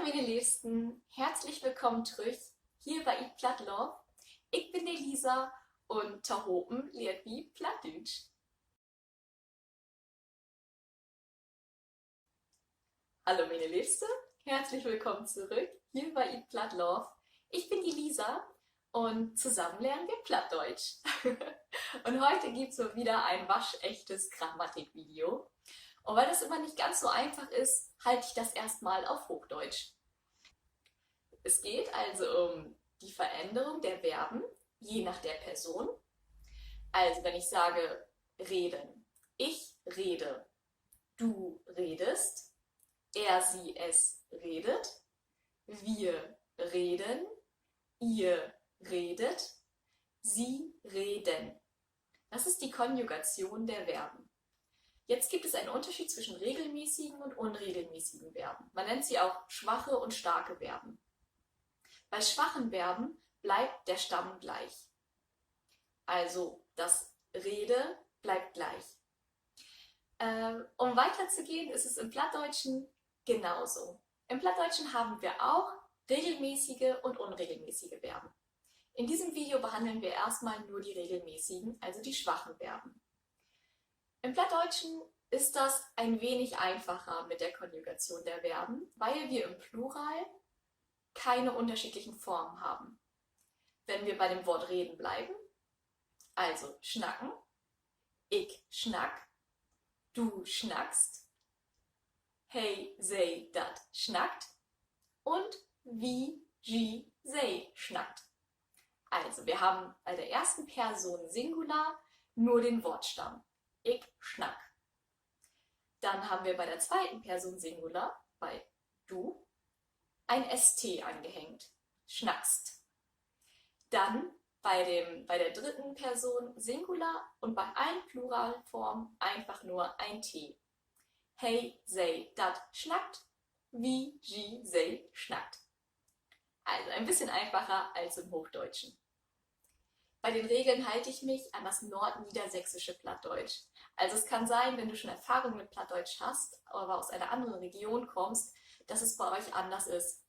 meine Liebsten, herzlich willkommen zurück hier bei Ich Plattlauf. Ich bin die Lisa und Tahopen lehrt wie Plattdeutsch. Hallo meine Liebsten, herzlich willkommen zurück hier bei Ich Plattlauf. Ich bin die Lisa und zusammen lernen wir Plattdeutsch. Und heute gibt es so wieder ein waschechtes Grammatikvideo. Und weil das immer nicht ganz so einfach ist, halte ich das erstmal auf Hochdeutsch. Es geht also um die Veränderung der Verben, je nach der Person. Also wenn ich sage reden, ich rede, du redest, er, sie, es redet, wir reden, ihr redet, sie reden. Das ist die Konjugation der Verben. Jetzt gibt es einen Unterschied zwischen regelmäßigen und unregelmäßigen Verben. Man nennt sie auch schwache und starke Verben. Bei schwachen Verben bleibt der Stamm gleich. Also das Rede bleibt gleich. Um weiterzugehen, ist es im Plattdeutschen genauso. Im Plattdeutschen haben wir auch regelmäßige und unregelmäßige Verben. In diesem Video behandeln wir erstmal nur die regelmäßigen, also die schwachen Verben. Im Plattdeutschen ist das ein wenig einfacher mit der Konjugation der Verben, weil wir im Plural keine unterschiedlichen Formen haben. Wenn wir bei dem Wort reden bleiben, also schnacken, ich schnack, du schnackst, hey, sei, dat schnackt und wie, sie, sei schnackt. Also wir haben bei der ersten Person Singular nur den Wortstamm. Ich schnack. Dann haben wir bei der zweiten Person Singular, bei du, ein ST angehängt. Schnackst. Dann bei der dritten Person Singular und bei allen Pluralformen einfach nur ein T. Hey, sei, dat schnackt, wie, sie, sei schnackt. Also ein bisschen einfacher als im Hochdeutschen. Bei den Regeln halte ich mich an das nordniedersächsische Plattdeutsch. Also es kann sein, wenn du schon Erfahrung mit Plattdeutsch hast, aber aus einer anderen Region kommst, dass es bei euch anders ist.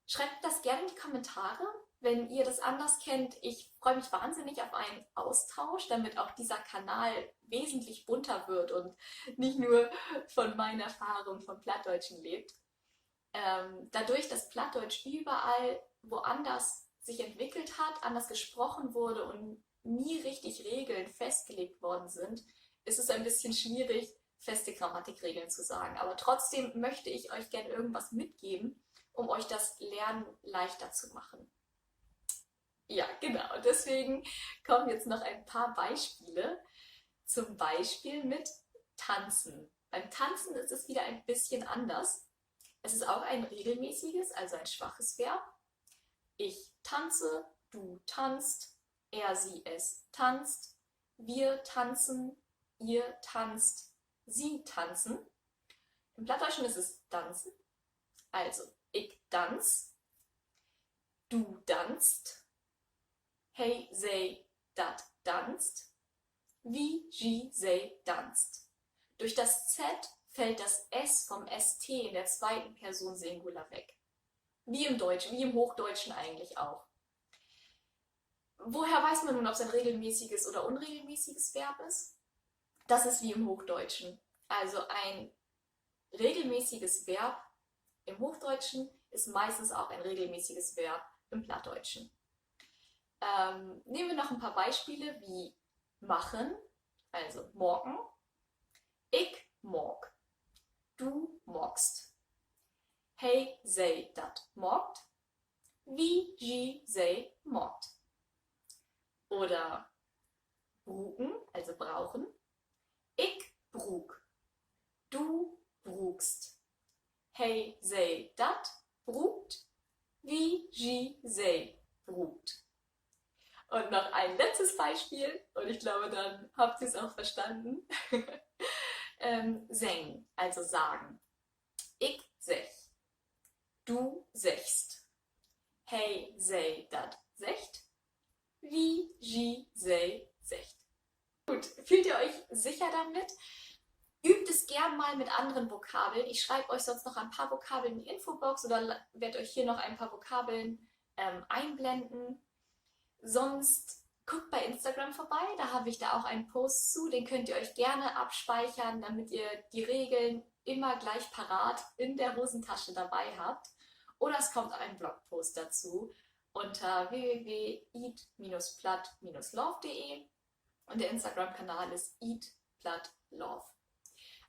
Schreibt das gerne in die Kommentare, wenn ihr das anders kennt. Ich freue mich wahnsinnig auf einen Austausch, damit auch dieser Kanal wesentlich bunter wird und nicht nur von meinen Erfahrungen vom Plattdeutschen lebt. Dadurch, dass Plattdeutsch überall woanders sich entwickelt hat, anders gesprochen wurde und nie richtig Regeln festgelegt worden sind, ist es ein bisschen schwierig, feste Grammatikregeln zu sagen. Aber trotzdem möchte ich euch gerne irgendwas mitgeben, um euch das Lernen leichter zu machen. Ja, genau. Deswegen kommen jetzt noch ein paar Beispiele. Zum Beispiel mit Tanzen. Beim Tanzen ist es wieder ein bisschen anders. Es ist auch ein regelmäßiges, also ein schwaches Verb. Ich tanze, du tanzt, er, sie, es tanzt, wir tanzen, ihr tanzt, sie tanzen. Im Plattdeutschen ist es tanzen. Also, ich tanz, du tanzt, hey, sei, dat tanzt, wie, sie, sei tanzt. Durch das Z fällt das S vom ST in der zweiten Person Singular weg. Wie im Deutschen, wie im Hochdeutschen eigentlich auch. Woher weiß man nun, ob es ein regelmäßiges oder unregelmäßiges Verb ist? Das ist wie im Hochdeutschen. Also ein regelmäßiges Verb im Hochdeutschen ist meistens auch ein regelmäßiges Verb im Plattdeutschen. Nehmen wir noch ein paar Beispiele wie machen, also morgen. Ich morg, du morgst. Hey, sei, dat morgt, wie, sie, sei, morgt. Oder bruken, also brauchen. Ich brug, du brugst. Hey, sei, dat brugt, wie, sie, sei, brugt. Und noch ein letztes Beispiel, und ich glaube, dann habt ihr es auch verstanden. Singen, also sagen. Ich sech. Du sechst. Hey, sei, dat secht. Wie, sie, sei, secht. Gut, fühlt ihr euch sicher damit? Übt es gern mal mit anderen Vokabeln. Ich schreibe euch sonst noch ein paar Vokabeln in die Infobox oder werde euch hier noch ein paar Vokabeln einblenden. Sonst guckt bei Instagram vorbei, da habe ich da auch einen Post zu, den könnt ihr euch gerne abspeichern, damit ihr die Regeln immer gleich parat in der Hosentasche dabei habt. Oder es kommt auch ein Blogpost dazu unter www.eat-platt-love.de und der Instagram-Kanal ist eatplattlove.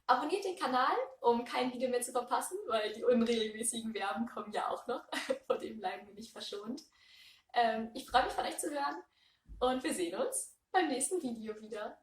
Abonniert den Kanal, um kein Video mehr zu verpassen, weil die unregelmäßigen Verben kommen ja auch noch. Vor dem bleiben wir nicht verschont. Ich freue mich von euch zu hören und wir sehen uns beim nächsten Video wieder.